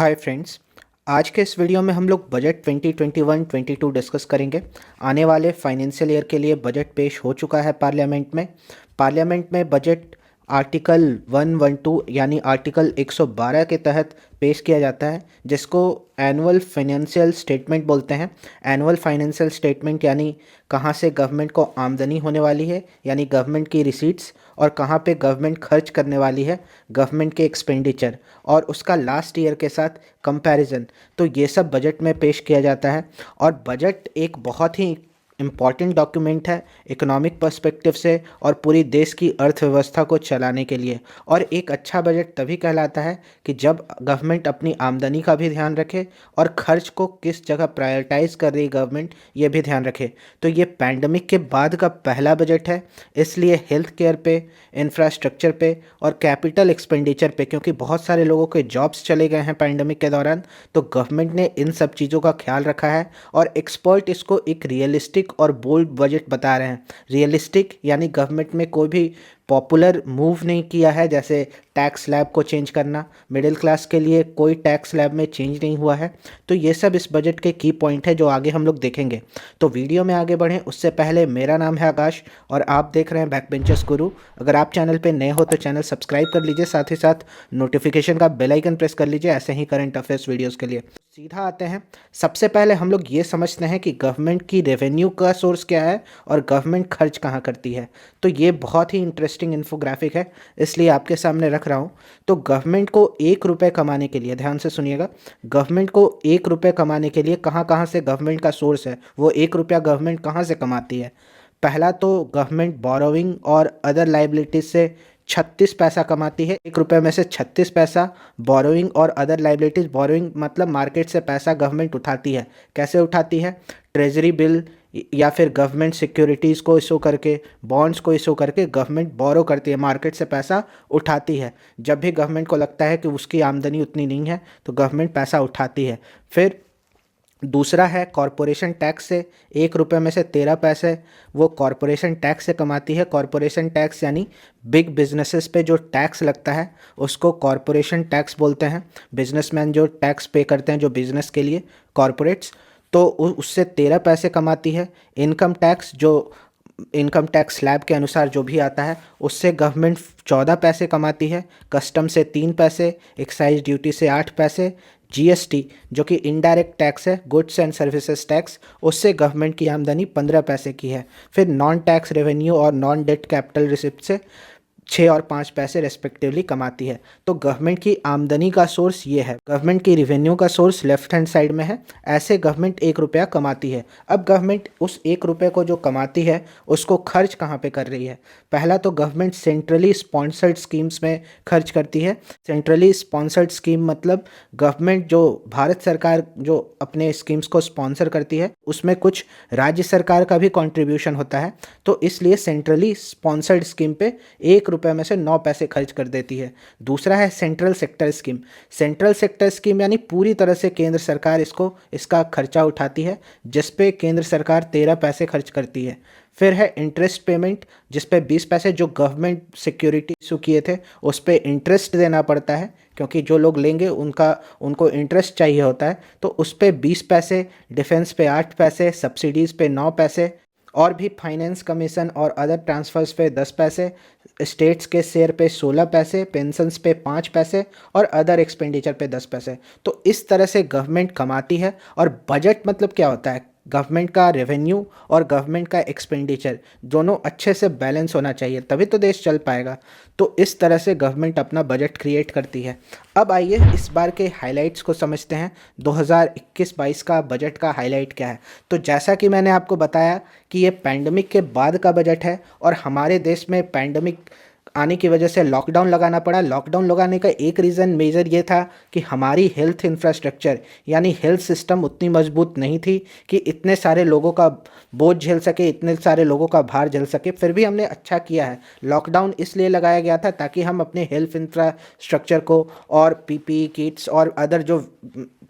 Hi friends. आज के इस वीडियो में हम लोग बजट 2021-22 डिस्कस करेंगे। आने वाले फाइनेंशियल ईयर के लिए बजट पेश हो चुका है पार्लियामेंट में बजट आर्टिकल 112 यानी आर्टिकल 112 के तहत पेश किया जाता है, जिसको एनुअल फाइनेंशियल स्टेटमेंट बोलते हैं। एनुअल फाइनेंशियल स्टेटमेंट यानी कहाँ से गवर्नमेंट को आमदनी होने वाली है, यानी गवर्नमेंट की रिसीट्स, और कहाँ पे गवर्नमेंट खर्च करने वाली है, गवर्नमेंट के एक्सपेंडिचर, और उसका लास्ट ईयर के साथ कंपैरिजन। तो ये सब बजट में पेश किया जाता है। और बजट एक बहुत ही इम्पॉर्टेंट डॉक्यूमेंट है इकोनॉमिक पर्सपेक्टिव से और पूरी देश की अर्थव्यवस्था को चलाने के लिए। और एक अच्छा बजट तभी कहलाता है कि जब गवर्नमेंट अपनी आमदनी का भी ध्यान रखे और खर्च को किस जगह प्रायोरिटाइज कर रही गवर्नमेंट, ये भी ध्यान रखे। तो ये पैंडमिक के बाद का पहला बजट है, इसलिए हेल्थ केयर पे, इंफ्रास्ट्रक्चर पे और कैपिटल एक्सपेंडिचर पे, क्योंकि बहुत सारे लोगों के जॉब्स चले गए हैं पैंडमिक के दौरान, तो गवर्नमेंट ने इन सब चीज़ों का ख्याल रखा है। और एक्सपर्ट इसको एक रियलिस्टिक और बोल्ड बजट बता रहे हैं। रियलिस्टिक यानी गवर्नमेंट में कोई भी पॉपुलर मूव नहीं किया है, जैसे टैक्स स्लैब को चेंज करना। मिडिल क्लास के लिए कोई टैक्स स्लैब में चेंज नहीं हुआ है। तो ये सब इस बजट के की पॉइंट है जो आगे हम लोग देखेंगे। तो वीडियो में आगे बढ़ें उससे पहले, मेरा नाम है आकाश और आप देख रहे हैं बैक बेंचर्स गुरु। अगर आप चैनल पे नए हो तो चैनल सब्सक्राइब कर लीजिए, साथ ही साथ नोटिफिकेशन का बेल आइकन प्रेस कर लीजिए ऐसे ही करंट अफेयर्स वीडियोज़ के लिए। सीधा आते हैं। सबसे पहले हम लोग ये समझते हैं कि गवर्नमेंट की रेवेन्यू का सोर्स क्या है और गवर्नमेंट खर्च कहाँ करती है। तो ये बहुत ही इंटरेस्टिंग इन्फोग्राफिक है, इसलिए आपके सामने रख रहा हूँ। तो गवर्नमेंट को 1 रुपये कमाने के लिए, ध्यान से सुनिएगा, गवर्नमेंट को 1 रुपये कमाने के लिए कहाँ कहाँ से गवर्नमेंट का सोर्स है, वो 1 रुपया गवर्नमेंट कहाँ से कमाती है। पहला तो गवर्नमेंट बोरोइंग और अदर लाइबिलिटीज से 36 पैसा कमाती है। 1 रुपये में से 36 पैसा बोरोइंग और अदर लाइबिलिटीज। बोरोइंग मतलब मार्केट से पैसा गवर्नमेंट उठाती है। कैसे उठाती है? ट्रेजरी बिल या फिर गवर्नमेंट सिक्योरिटीज़ को इशू करके, बॉन्ड्स को इशू करके गवर्नमेंट बोरो करती है, मार्केट से पैसा उठाती है। जब भी गवर्नमेंट को लगता है कि उसकी आमदनी उतनी नहीं है तो गवर्नमेंट पैसा उठाती है। फिर दूसरा है कॉरपोरेशन टैक्स से। 1 रुपये में से 13 पैसे वो कॉरपोरेशन टैक्स से कमाती है। कॉरपोरेशन टैक्स यानी बिग बिजनेसेस पे जो टैक्स लगता है उसको कॉरपोरेशन टैक्स बोलते हैं। बिजनेसमैन जो टैक्स पे करते हैं जो बिजनेस के लिए, कॉरपोरेट्स, तो उससे 13 पैसे कमाती है। इनकम टैक्स, जो इनकम टैक्स स्लैब के अनुसार जो भी आता है, उससे गवर्नमेंट 14 पैसे कमाती है। कस्टम से 3 पैसे, एक्साइज ड्यूटी से 8 पैसे, जीएसटी जो कि इनडायरेक्ट टैक्स है, गुड्स एंड सर्विसेज टैक्स, उससे गवर्नमेंट की आमदनी 15 पैसे की है। फिर नॉन टैक्स रेवेन्यू और नॉन डेट कैपिटल रिसिप्ट से 6 और 5 पैसे रेस्पेक्टिवली कमाती है। तो गवर्नमेंट की आमदनी का सोर्स ये है। गवर्नमेंट की रिवेन्यू का सोर्स लेफ्ट हैंड साइड में है। ऐसे गवर्नमेंट 1 रुपया कमाती है। अब गवर्नमेंट उस 1 रुपये को जो कमाती है उसको खर्च कहाँ पे कर रही है? पहला तो गवर्नमेंट सेंट्रली स्पॉन्सर्ड स्कीम्स में खर्च करती है। सेंट्रली स्पॉन्सर्ड स्कीम मतलब गवर्नमेंट, जो भारत सरकार जो अपने स्कीम्स को स्पॉन्सर करती है, उसमें कुछ राज्य सरकार का भी कंट्रीब्यूशन होता है। तो इसलिए सेंट्रली स्पॉन्सर्ड स्कीम पे 1 रुपये में से 9 पैसे खर्च कर देती है। दूसरा है central sector scheme. Central sector scheme यानी पूरी तरह से केंद्र सरकार इसका खर्चा उठाती है, जिस पे केंद्र सरकार 13 पैसे खर्च करती है। फिर है इंटरेस्ट पेमेंट, जिस पे 20 पैसे, जो गवर्नमेंट सिक्योरिटी इशू किए थे उस पे इंटरेस्ट देना पड़ता है, क्योंकि जो लोग लेंगे उनको इंटरेस्ट चाहिए होता है। तो उस पे 20 पैसे, डिफेंस पे 8 पैसे, सब्सिडीज़ पे 9 पैसे, और भी फाइनेंस कमीशन और अदर ट्रांसफर्स पे 10 पैसे, स्टेट्स के शेयर पे 16 पैसे, पेंशन्स पे 5 पैसे और अदर एक्सपेंडिचर पे 10 पैसे। तो इस तरह से गवर्नमेंट कमाती है। और बजट मतलब क्या होता है? गवर्नमेंट का रेवेन्यू और गवर्नमेंट का एक्सपेंडिचर दोनों अच्छे से बैलेंस होना चाहिए, तभी तो देश चल पाएगा। तो इस तरह से गवर्नमेंट अपना बजट क्रिएट करती है। अब आइए इस बार के हाइलाइट्स को समझते हैं। 2021-22 का बजट का हाईलाइट क्या है? तो जैसा कि मैंने आपको बताया कि ये पैंडमिक के बाद का बजट है और हमारे देश में पैंडमिक आने की वजह से लॉकडाउन लगाना पड़ा। लॉकडाउन लगाने का एक रीज़न मेजर ये था कि हमारी हेल्थ इंफ्रास्ट्रक्चर यानी हेल्थ सिस्टम उतनी मजबूत नहीं थी कि इतने सारे लोगों का बोझ झेल सके, इतने सारे लोगों का भार झेल सके। फिर भी हमने अच्छा किया है। लॉकडाउन इसलिए लगाया गया था ताकि हम अपने हेल्थ इंफ्रास्ट्रक्चर को और पीपीई किट्स और अदर जो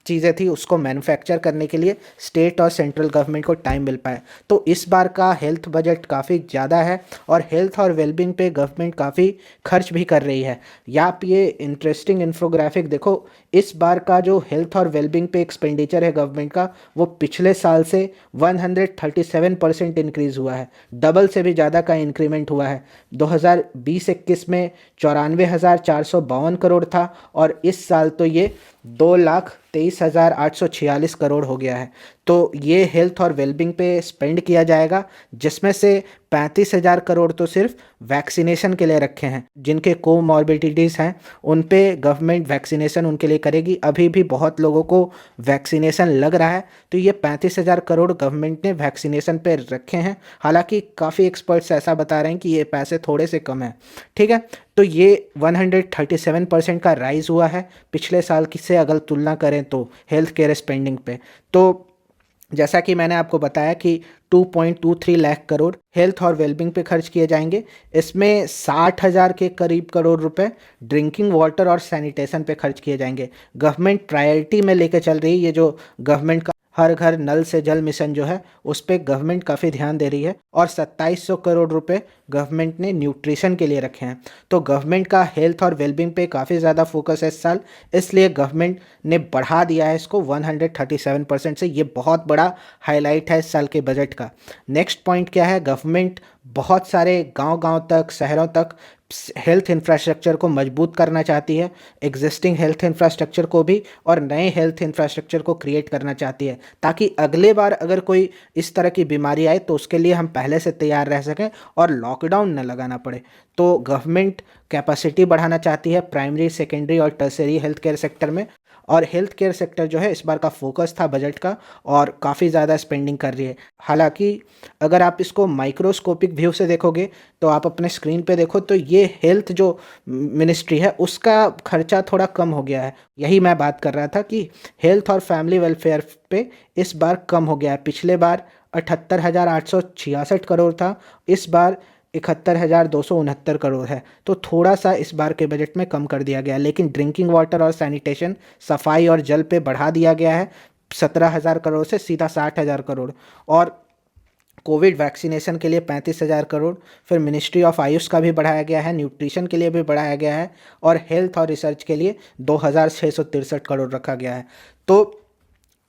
चीज़ें थी उसको मैन्युफैक्चर करने के लिए स्टेट और सेंट्रल गवर्नमेंट को टाइम मिल पाए। तो इस बार का हेल्थ बजट काफ़ी ज़्यादा है और हेल्थ और वेलबींग पे गवर्नमेंट काफ़ी खर्च भी कर रही है। या आप ये इंटरेस्टिंग इन्फोग्राफिक देखो, इस बार का जो हेल्थ और वेलबींग पे एक्सपेंडिचर है गवर्नमेंट का, वो पिछले साल से 137% इंक्रीज़ हुआ है, डबल से भी ज़्यादा का इंक्रीमेंट हुआ है। 2020-21 में 94,452 करोड़ था और इस साल तो ये 2,23,846 करोड़ हो गया है। तो ये हेल्थ और वेलबींग पे स्पेंड किया जाएगा, जिसमें से 35,000 करोड़ तो सिर्फ वैक्सीनेशन के लिए रखे हैं। जिनके कोमॉर्बिडिटीज़ हैं उन पे गवर्नमेंट वैक्सीनेशन उनके लिए करेगी। अभी भी बहुत लोगों को वैक्सीनेशन लग रहा है, तो ये 35,000 करोड़ गवर्नमेंट ने वैक्सीनेशन पे रखे हैं। हालांकि काफ़ी एक्सपर्ट्स ऐसा बता रहे हैं कि ये पैसे थोड़े से कम हैं। ठीक है, तो ये 137% का राइज़ हुआ है पिछले साल की से अगर तुलना करें तो हेल्थ केयर स्पेंडिंग पे। तो जैसा कि मैंने आपको बताया कि 2.23 लाख करोड़ हेल्थ और वेलबींग पे खर्च किए जाएंगे। इसमें 60,000 के करीब करोड़ रुपए ड्रिंकिंग वाटर और सैनिटेशन पे खर्च किए जाएंगे। गवर्नमेंट प्रायोरिटी में लेके चल रही है ये जो गवर्नमेंट का हर घर नल से जल मिशन जो है, उस पर गवर्नमेंट काफ़ी ध्यान दे रही है। और 2700 करोड़ रुपए गवर्नमेंट ने न्यूट्रिशन के लिए रखे हैं। तो गवर्नमेंट का हेल्थ और वेलबींग पे काफ़ी ज़्यादा फोकस है इस साल, इसलिए गवर्नमेंट ने बढ़ा दिया है इसको 137% से। ये बहुत बड़ा हाईलाइट है इस साल के बजट का। नेक्स्ट पॉइंट क्या है, गवर्नमेंट बहुत सारे गांव-गांव तक, शहरों तक हेल्थ इंफ्रास्ट्रक्चर को मजबूत करना चाहती है, एग्जिस्टिंग हेल्थ इंफ्रास्ट्रक्चर को भी और नए हेल्थ इंफ्रास्ट्रक्चर को क्रिएट करना चाहती है, ताकि अगले बार अगर कोई इस तरह की बीमारी आए तो उसके लिए हम पहले से तैयार रह सकें और लॉकडाउन न लगाना पड़े। तो गवर्नमेंट कैपेसिटी बढ़ाना चाहती है प्राइमरी, सेकेंडरी और टर्सरी हेल्थ केयर सेक्टर में। और हेल्थ केयर सेक्टर जो है इस बार का फोकस था बजट का, और काफ़ी ज़्यादा स्पेंडिंग कर रही है। हालांकि अगर आप इसको माइक्रोस्कोपिक व्यू से देखोगे तो आप अपने स्क्रीन पे देखो तो ये हेल्थ जो मिनिस्ट्री है उसका खर्चा थोड़ा कम हो गया है। यही मैं बात कर रहा था कि हेल्थ और फैमिली वेलफेयर पे इस बार कम हो गया है। पिछले बार 78,866 करोड़ था, इस बार 71,269 करोड़ है। तो थोड़ा सा इस बार के बजट में कम कर दिया गया है। लेकिन ड्रिंकिंग वाटर और सैनिटेशन, सफाई और जल पे बढ़ा दिया गया है 17,000 करोड़ से सीधा 60,000 करोड़। और कोविड वैक्सीनेशन के लिए 35,000 करोड़। फिर मिनिस्ट्री ऑफ आयुष का भी बढ़ाया गया है, न्यूट्रिशन के लिए भी बढ़ाया गया है, और हेल्थ और रिसर्च के लिए 2,663 करोड़ रखा गया है। तो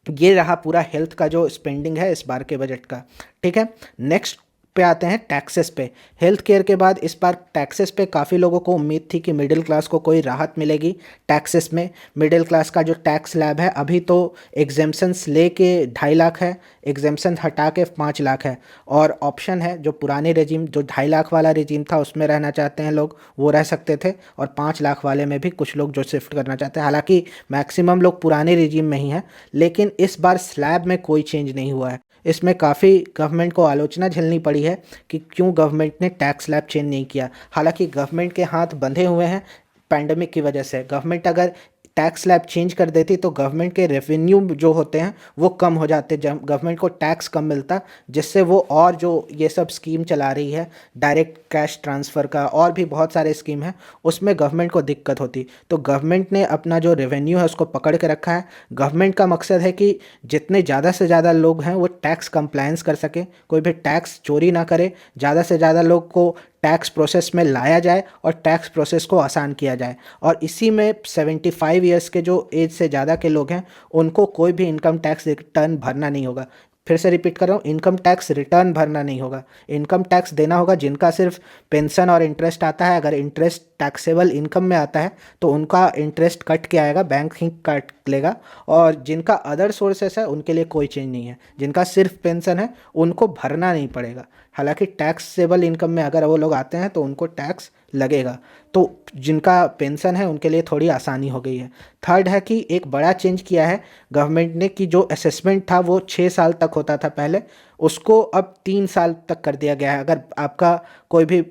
ये रहा पूरा हेल्थ का जो स्पेंडिंग है इस बार के बजट का। ठीक है, नेक्स्ट पे आते हैं टैक्सेस पे। हेल्थ केयर के बाद इस बार टैक्सेस पे काफ़ी लोगों को उम्मीद थी कि मिडिल क्लास को कोई राहत मिलेगी टैक्सेस में। मिडिल क्लास का जो टैक्स स्लैब है अभी तो एग्जेम्पशंस लेके 2.5 लाख है, एग्जेम्पशन हटा के 5 लाख है, और ऑप्शन है जो पुराने रेजिम जो 2.5 लाख वाला रेजिम था उसमें रहना चाहते हैं लोग वो रह सकते थे, और 5 लाख वाले में भी कुछ लोग जो शिफ्ट करना चाहते हैं। हालांकि मैक्सिमम लोग पुराने रेजिम में ही हैं, लेकिन इस बार स्लैब में कोई चेंज नहीं हुआ है। इसमें काफ़ी गवर्नमेंट को आलोचना झेलनी पड़ी है कि क्यों गवर्नमेंट ने टैक्स स्लैब चेंज नहीं किया। हालांकि गवर्नमेंट के हाथ बंधे हुए हैं पैंडेमिक की वजह से। गवर्नमेंट अगर टैक्स स्लैब चेंज कर देती तो गवर्नमेंट के रेवेन्यू जो होते हैं वो कम हो जाते, जब गवर्नमेंट को टैक्स कम मिलता, जिससे वो और जो ये सब स्कीम चला रही है डायरेक्ट कैश ट्रांसफ़र का और भी बहुत सारे स्कीम हैं उसमें गवर्नमेंट को दिक्कत होती। तो गवर्नमेंट ने अपना जो रेवेन्यू है उसको पकड़ के रखा है। गवर्नमेंट का मकसद है कि जितने ज़्यादा से ज़्यादा लोग हैं वो टैक्स कंप्लायंस कर सके, कोई भी टैक्स चोरी ना करे, ज़्यादा से ज़्यादा लोग को टैक्स प्रोसेस में लाया जाए और टैक्स प्रोसेस को आसान किया जाए। और इसी में 75 ईयर्स के जो एज से ज़्यादा के लोग हैं उनको कोई भी इनकम टैक्स रिटर्न भरना नहीं होगा। फिर से रिपीट कर रहा हूँ, इनकम टैक्स रिटर्न भरना नहीं होगा। इनकम टैक्स देना होगा जिनका सिर्फ पेंशन और इंटरेस्ट आता है। अगर इंटरेस्ट टैक्सेबल इनकम में आता है तो उनका इंटरेस्ट कट के आएगा, बैंक ही काट लेगा। और जिनका अदर सोर्सेस है उनके लिए कोई चेंज नहीं है। जिनका सिर्फ पेंशन है उनको भरना नहीं पड़ेगा। हालांकि टैक्सेबल इनकम में अगर वो लोग आते हैं तो उनको टैक्स लगेगा। तो जिनका पेंशन है उनके लिए थोड़ी आसानी हो गई है। थर्ड है कि एक बड़ा चेंज किया है गवर्नमेंट ने कि जो असेसमेंट था वो 6 साल तक होता था पहले, उसको अब 3 साल तक कर दिया गया है। अगर आपका कोई भी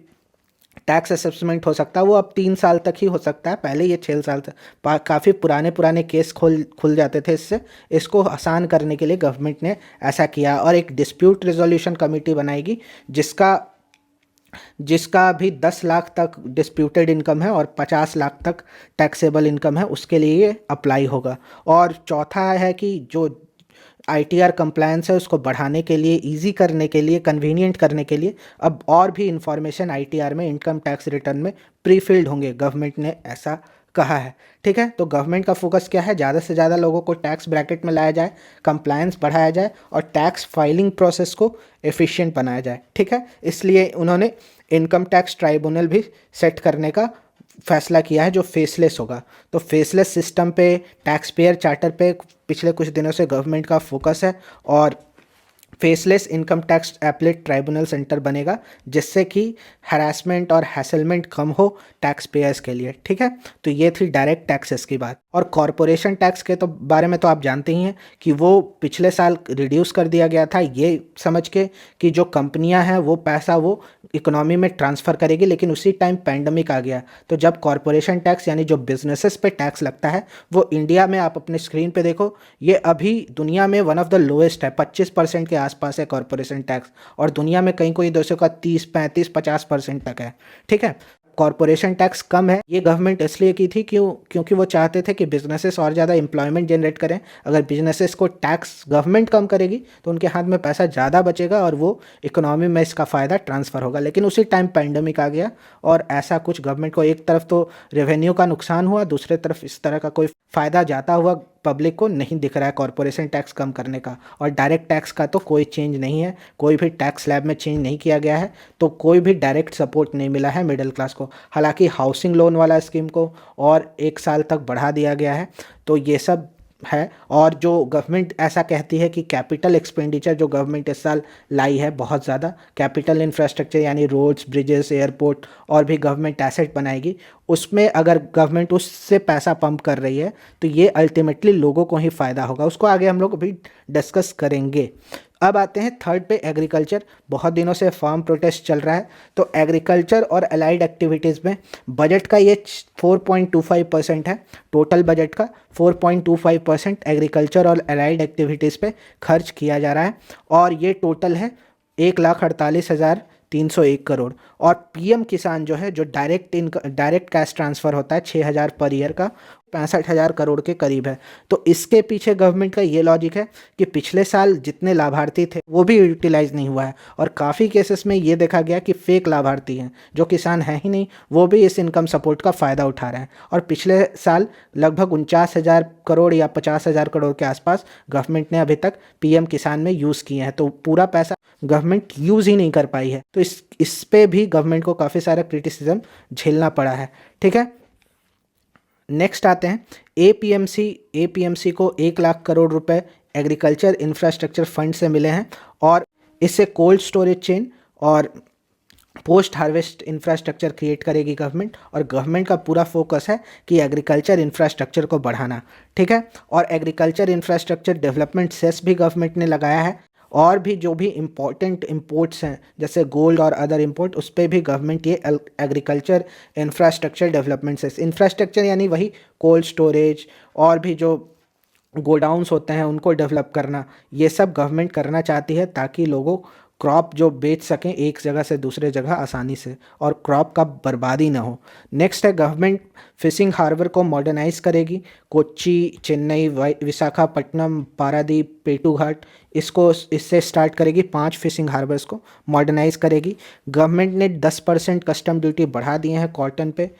टैक्स असेसमेंट हो सकता है वो अब 3 साल तक ही हो सकता है, पहले ये 6 साल तक। काफ़ी पुराने केस खुल जाते थे इससे। इसको आसान करने के लिए गवर्नमेंट ने ऐसा किया। और एक डिस्प्यूट रिजोल्यूशन कमेटी बनाएगी जिसका भी 10 लाख तक डिस्प्यूटेड इनकम है और 50 लाख तक टैक्सेबल इनकम है, उसके लिए ये अप्लाई होगा। और चौथा है कि जो ITR कंप्लायंस है उसको बढ़ाने के लिए, इजी करने के लिए, कन्वीनियंट करने के लिए अब और भी इंफॉर्मेशन ITR में, इनकम टैक्स रिटर्न में प्री फिल्ड होंगे। गवर्नमेंट ने ऐसा कहा है। ठीक है, तो गवर्नमेंट का फोकस क्या है, ज़्यादा से ज़्यादा लोगों को टैक्स ब्रैकेट में लाया जाए, कंप्लायंस बढ़ाया जाए और टैक्स फाइलिंग प्रोसेस को एफिशिएंट बनाया जाए। ठीक है, इसलिए उन्होंने इनकम टैक्स ट्राइब्यूनल भी सेट करने का फैसला किया है जो फेसलेस होगा। तो फेसलेस सिस्टम पे, टैक्स पेयर चार्टर पे पिछले कुछ दिनों से गवर्नमेंट का फोकस है और faceless income tax appellate tribunal centre बनेगा, जिससे कि हरासमेंट और हैसलमेंट कम हो टैक्स पेयर्स के लिए। ठीक है, तो ये थी डायरेक्ट टैक्सेस की बात। और कॉरपोरेशन टैक्स के तो बारे में तो आप जानते ही हैं कि वो पिछले साल रिड्यूस कर दिया गया था, ये समझ के कि जो कंपनियां हैं वो पैसा वो इकोनॉमी में ट्रांसफ़र करेगी, लेकिन उसी टाइम पैंडमिक आ गया। तो जब कॉरपोरेशन टैक्स यानी जो बिजनेसेस पे टैक्स लगता है वो इंडिया में, आप अपने स्क्रीन पे देखो, ये अभी दुनिया में वन ऑफ द लोएस्ट है, 25% के आसपास है कॉरपोरेशन टैक्स, और दुनिया में कहीं कोई देशों का 30, 35, 50% तक है। ठीक है, कॉरपोरेशन टैक्स कम है, ये गवर्नमेंट इसलिए की थी क्योंकि वो चाहते थे कि बिजनेसेस और ज़्यादा एम्प्लॉयमेंट जनरेट करें। अगर बिजनेसेस को टैक्स गवर्नमेंट कम करेगी तो उनके हाथ में पैसा ज़्यादा बचेगा और वो इकोनॉमी में इसका फ़ायदा ट्रांसफ़र होगा। लेकिन उसी टाइम पैंडमिक आ गया और ऐसा कुछ गवर्नमेंट को, एक तरफ तो रेवेन्यू का नुकसान हुआ, दूसरे तरफ इस तरह का कोई फ़ायदा जाता हुआ पब्लिक को नहीं दिख रहा है कॉरपोरेशन टैक्स कम करने का। और डायरेक्ट टैक्स का तो कोई चेंज नहीं है, कोई भी टैक्स स्लैब में चेंज नहीं किया गया है, तो कोई भी डायरेक्ट सपोर्ट नहीं मिला है मिडिल क्लास को। हालांकि हाउसिंग लोन वाला स्कीम को और 1 साल तक बढ़ा दिया गया है, तो ये सब है। और जो गवर्नमेंट ऐसा कहती है कि कैपिटल एक्सपेंडिचर जो गवर्नमेंट इस साल लाई है बहुत ज़्यादा, कैपिटल इंफ्रास्ट्रक्चर यानी रोड्स, ब्रिजेस, एयरपोर्ट और भी गवर्नमेंट एसेट बनाएगी, उसमें अगर गवर्नमेंट उससे पैसा पंप कर रही है तो ये अल्टीमेटली लोगों को ही फ़ायदा होगा। उसको आगे हम लोग अभी डिस्कस करेंगे। अब आते हैं थर्ड पे, एग्रीकल्चर। बहुत दिनों से फार्म प्रोटेस्ट चल रहा है, तो एग्रीकल्चर और अलाइड एक्टिविटीज़ में बजट का ये 4.25% है। टोटल बजट का 4.25% एग्रीकल्चर और अलाइड एक्टिविटीज़ पे खर्च किया जा रहा है, और ये टोटल है 1,48,301 करोड़। और पीएम किसान जो है, जो डायरेक्ट कैश ट्रांसफ़र होता है 6,000 पर ईयर का, 65,000 करोड़ के करीब है। तो इसके पीछे गवर्नमेंट का ये लॉजिक है कि पिछले साल जितने लाभार्थी थे वो भी यूटिलाइज नहीं हुआ है, और काफ़ी केसेस में ये देखा गया कि फेक लाभार्थी हैं, जो किसान हैं ही नहीं, वो भी इस इनकम सपोर्ट का फ़ायदा उठा रहे हैं। और पिछले साल लगभग 49,000 करोड़ या 50,000 करोड़ के आसपास गवर्नमेंट ने अभी तक पीएम किसान में यूज़ किए हैं, तो पूरा पैसा गवर्नमेंट यूज़ ही नहीं कर पाई है। तो इस पे भी गवर्नमेंट को काफ़ी सारा क्रिटिसिज्म झेलना पड़ा है। ठीक है, नेक्स्ट आते हैं एपीएमसी। एपीएमसी को 1 लाख करोड़ रुपए एग्रीकल्चर इंफ्रास्ट्रक्चर फंड से मिले हैं, और इससे कोल्ड स्टोरेज चेन और पोस्ट हार्वेस्ट इंफ्रास्ट्रक्चर क्रिएट करेगी गवर्नमेंट। और गवर्नमेंट का पूरा फोकस है कि एग्रीकल्चर इंफ्रास्ट्रक्चर को बढ़ाना। ठीक है, और एग्रीकल्चर इंफ्रास्ट्रक्चर डेवलपमेंट सेस भी गवर्नमेंट ने लगाया है, और भी जो भी इम्पोर्टेंट इंपोर्ट्स हैं जैसे गोल्ड और अदर इंपोर्ट, उस पर भी गवर्नमेंट ये agriculture infrastructure development cess, infrastructure यानी वही कोल्ड स्टोरेज और भी जो गोडाउंस होते हैं उनको डेवलप करना, ये सब गवर्नमेंट करना चाहती है ताकि लोगों क्रॉप जो बेच सकें एक जगह से दूसरे जगह आसानी से, और क्रॉप का बर्बादी ना हो। नेक्स्ट है गवर्नमेंट फिशिंग हार्बर को मॉडर्नाइज करेगी। कोच्चि, चेन्नई, विशाखापट्टनम, पारादीप, पेटूघाट, इससे स्टार्ट करेगी 5 फिशिंग हार्बर्स को मॉडर्नाइज करेगी। गवर्नमेंट ने 10% कस्टम ड्यूटी बढ़ा दिए हैं कॉटन पे,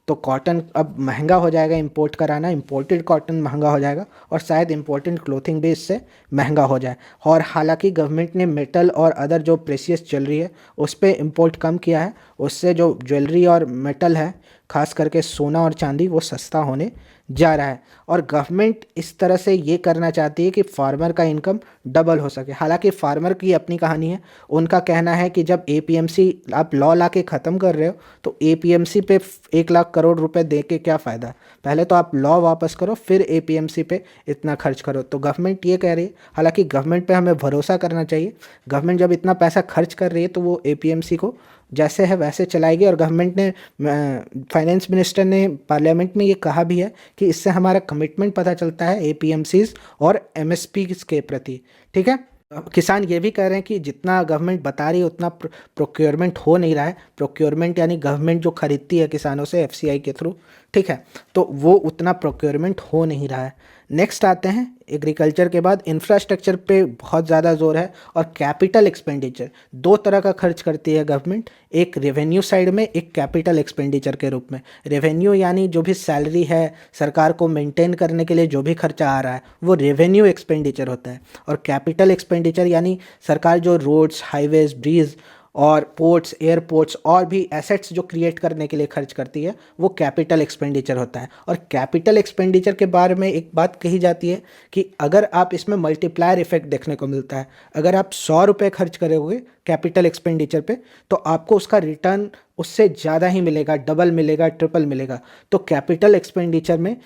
तो कॉटन अब महंगा हो जाएगा इंपोर्ट कराना, इंपोर्टेड कॉटन महंगा हो जाएगा, और शायद इंपोर्टेड क्लोथिंग भी इससे महंगा हो जाए। और हालांकि गवर्नमेंट ने मेटल और अदर जो प्रेशियस ज्वेलरी है उस पर इंपोर्ट कम किया है, उससे जो ज्वेलरी और मेटल है, खास करके सोना और चांदी, वो सस्ता होने जा रहा है। और गवर्नमेंट इस तरह से ये करना चाहती है कि फार्मर का इनकम डबल हो सके। हालांकि फार्मर की अपनी कहानी है, उनका कहना है कि जब एपीएमसी आप लॉ ला के ख़त्म कर रहे हो तो एपीएमसी पे 1 लाख करोड़ रुपए दे के क्या फ़ायदा, पहले तो आप लॉ वापस करो फिर एपीएमसी पे इतना खर्च करो। तो गवर्नमेंट ये कह रही है, हालांकि गवर्नमेंट पे हमें भरोसा करना चाहिए, गवर्नमेंट जब इतना पैसा खर्च कर रही है तो वो एपीएमसी को जैसे है वैसे चलाएगी। और गवर्नमेंट ने, फाइनेंस मिनिस्टर ने पार्लियामेंट में ये कहा भी है कि इससे हमारा कमिटमेंट पता चलता है एपीएमसीज और एमएसपी के प्रति। ठीक है, किसान ये भी कह रहे हैं कि जितना गवर्नमेंट बता रही है उतना प्रोक्योरमेंट हो नहीं रहा है। प्रोक्योरमेंट यानी गवर्नमेंट जो खरीदती है किसानों से एफसीआई के थ्रू, ठीक है, तो वो उतना प्रोक्योरमेंट हो नहीं रहा है। नेक्स्ट आते हैं एग्रीकल्चर के बाद इंफ्रास्ट्रक्चर पे बहुत ज़्यादा जोर है और कैपिटल एक्सपेंडिचर। दो तरह का खर्च करती है गवर्नमेंट, एक रेवेन्यू साइड में, एक कैपिटल एक्सपेंडिचर के रूप में। रेवेन्यू यानी जो भी सैलरी है, सरकार को मेंटेन करने के लिए जो भी खर्चा आ रहा है वो रेवेन्यू एक्सपेंडिचर होता है। और कैपिटल एक्सपेंडिचर यानी सरकार जो रोड्स, हाईवेज, ब्रिज और पोर्ट्स, एयरपोर्ट्स और भी एसेट्स जो क्रिएट करने के लिए खर्च करती है वो कैपिटल एक्सपेंडिचर होता है। और कैपिटल एक्सपेंडिचर के बारे में एक बात कही जाती है कि अगर आप इसमें मल्टीप्लायर इफेक्ट देखने को मिलता है, अगर आप 100 रुपये खर्च करोगे कैपिटल एक्सपेंडिचर पे तो आपको उसका रिटर्न उससे ज़्यादा ही मिलेगा, डबल मिलेगा, ट्रिपल मिलेगा। तो कैपिटल एक्सपेंडिचर में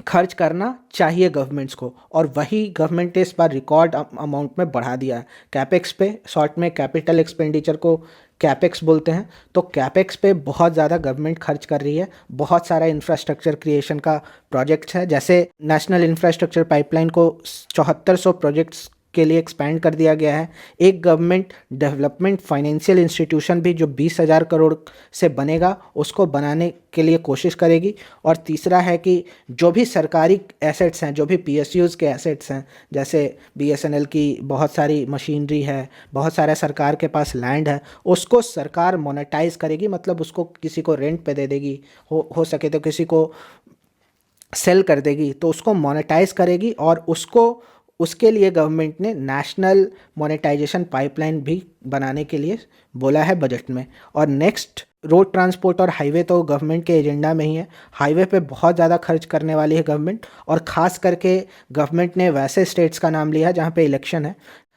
खर्च करना चाहिए गवर्नमेंट्स को, और वही गवर्नमेंट ने इस बार रिकॉर्ड अमाउंट में बढ़ा दिया है कैपेक्स पे। शॉर्ट में कैपिटल एक्सपेंडिचर को कैपेक्स बोलते हैं। तो कैपेक्स पे बहुत ज़्यादा गवर्नमेंट खर्च कर रही है। बहुत सारा इंफ्रास्ट्रक्चर क्रिएशन का प्रोजेक्ट्स है, जैसे नेशनल इंफ्रास्ट्रक्चर पाइपलाइन को 7400 प्रोजेक्ट्स के लिए एक्सपैंड कर दिया गया है। एक गवर्नमेंट डेवलपमेंट फाइनेंशियल इंस्टीट्यूशन भी जो 20,000 करोड़ से बनेगा उसको बनाने के लिए कोशिश करेगी। और तीसरा है कि जो भी सरकारी एसेट्स हैं, जो भी पीएसयूज़ के एसेट्स हैं, जैसे बीएसएनएल की बहुत सारी मशीनरी है, बहुत सारा सरकार के पास लैंड है, उसको सरकार मोनेटाइज करेगी, मतलब उसको किसी को रेंट पे दे देगी, हो सके तो किसी को सेल कर देगी, तो उसको मोनेटाइज करेगी। और उसके लिए गवर्नमेंट ने नेशनल मोनेटाइजेशन पाइपलाइन भी बनाने के लिए बोला है बजट में। और नेक्स्ट, रोड ट्रांसपोर्ट और हाईवे तो गवर्नमेंट के एजेंडा में ही है। हाईवे पे बहुत ज़्यादा खर्च करने वाली है गवर्नमेंट, और ख़ास करके गवर्नमेंट ने वैसे स्टेट्स का नाम लिया जहाँ पे इलेक्शन है।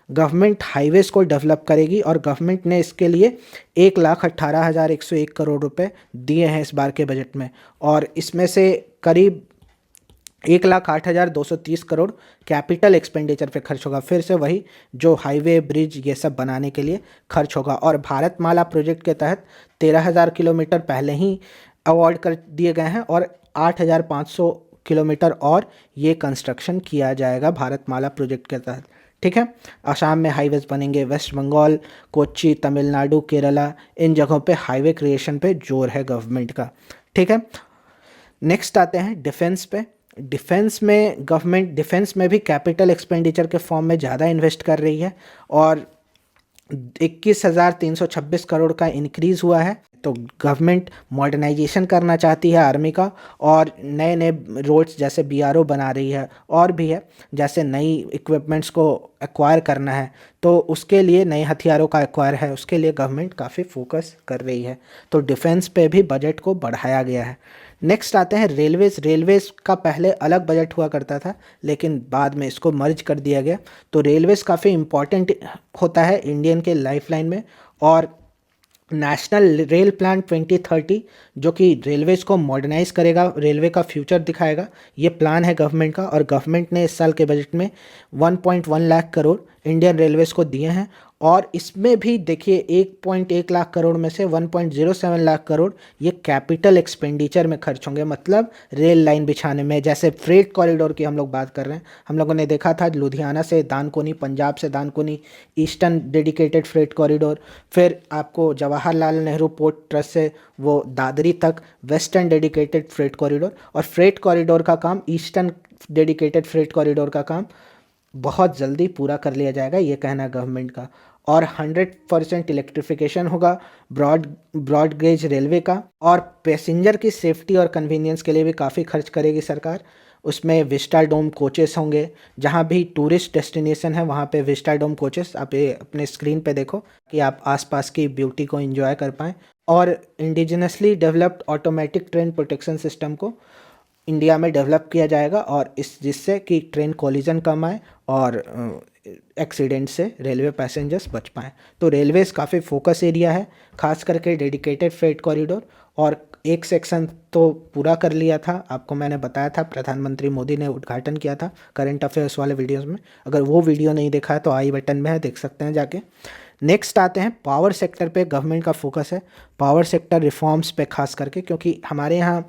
गवर्नमेंट हाईवेज़ को डेवलप करेगी और गवर्नमेंट ने इसके लिए 1,18,101 करोड़ रुपए दिए हैं इस बार के बजट में। और इसमें से करीब 1,08,230 करोड़ कैपिटल एक्सपेंडिचर पे खर्च होगा। फिर से वही जो हाईवे, ब्रिज ये सब बनाने के लिए खर्च होगा। और भारतमाला प्रोजेक्ट के तहत 13,000 किलोमीटर पहले ही अवार्ड कर दिए गए हैं और 8,500 किलोमीटर और ये कंस्ट्रक्शन किया जाएगा भारतमाला प्रोजेक्ट के तहत। ठीक है, असम में हाईवेज बनेंगे, वेस्ट बंगाल, कोच्चि, तमिलनाडु, केरला, इन जगहों पे हाईवे क्रिएशन पे जोर है गवर्नमेंट का। ठीक है, नेक्स्ट आते हैं डिफेंस पे। डिफेंस में गवर्नमेंट डिफेंस में भी कैपिटल एक्सपेंडिचर के फॉर्म में ज़्यादा इन्वेस्ट कर रही है और 21,326 करोड़ का इंक्रीज़ हुआ है। तो गवर्नमेंट मॉडर्नाइजेशन करना चाहती है आर्मी का, और नए नए रोड्स जैसे बीआरओ बना रही है, और भी है जैसे नई इक्विपमेंट्स को एक्वायर करना है, तो उसके लिए नए हथियारों का एक्वायर है, उसके लिए गवर्नमेंट काफ़ी फोकस कर रही है। तो डिफेंस पे भी बजट को बढ़ाया गया है। नेक्स्ट आते हैं रेलवेज़। रेलवेज़ का पहले अलग बजट हुआ करता था, लेकिन बाद में इसको मर्ज कर दिया गया। तो रेलवेज़ काफ़ी इम्पॉर्टेंट होता है इंडियन के लाइफलाइन में। और नेशनल रेल प्लान 2030 जो कि रेलवेज़ को मॉडर्नाइज करेगा, रेलवे का फ्यूचर दिखाएगा, ये प्लान है गवर्नमेंट का। और गवर्नमेंट ने इस साल के बजट में 1.1 लाख करोड़ इंडियन रेलवेज़ को दिए हैं। और इसमें भी देखिए 1.1 लाख करोड़ में से 1.07 लाख करोड़ ये कैपिटल एक्सपेंडिचर में खर्च होंगे, मतलब रेल लाइन बिछाने में। जैसे फ्रेट कॉरिडोर की हम लोग बात कर रहे हैं, हम लोगों ने देखा था लुधियाना से दानकोनी, पंजाब से दानकोनी, ईस्टर्न डेडिकेटेड फ्रेट कॉरिडोर। फिर आपको जवाहरलाल नेहरू पोर्ट ट्रस्ट से वो दादरी तक वेस्टर्न डेडिकेटेड फ्रेट कॉरिडोर। और फ्रेट कॉरिडोर का काम, ईस्टर्न डेडिकेटेड फ्रेट कॉरिडोर का काम बहुत जल्दी पूरा कर लिया जाएगा, ये कहना है गवर्नमेंट का। और 100% इलेक्ट्रिफिकेशन होगा ब्रॉड गेज रेलवे का। और पैसेंजर की सेफ्टी और कन्वीनियंस के लिए भी काफ़ी खर्च करेगी सरकार। उसमें विस्टाडोम कोचेस होंगे, जहाँ भी टूरिस्ट डेस्टिनेशन है वहाँ पे विस्टाडोम कोचेस आप अपने स्क्रीन पे देखो कि आप आसपास की ब्यूटी को एंजॉय कर पाएँ। और indigenously developed automatic train protection system को इंडिया में डेवलप किया जाएगा, और जिससे कि ट्रेन कोलिजन कम आए और एक्सीडेंट से रेलवे पैसेंजर्स बच पाएँ। तो रेलवेज़ काफ़ी फोकस एरिया है, खास करके डेडिकेटेड फ्रेट कॉरिडोर। और एक सेक्शन तो पूरा कर लिया था, आपको मैंने बताया था, प्रधानमंत्री मोदी ने उद्घाटन किया था करंट अफेयर्स वाले वीडियोज़ में। अगर वो वीडियो नहीं देखा है तो आई बटन में है, देख सकते हैं जाके। नेक्स्ट आते हैं पावर सेक्टर पे। गवर्नमेंट का फोकस है पावर सेक्टर रिफॉर्म्स पे खास करके, क्योंकि हमारे यहाँ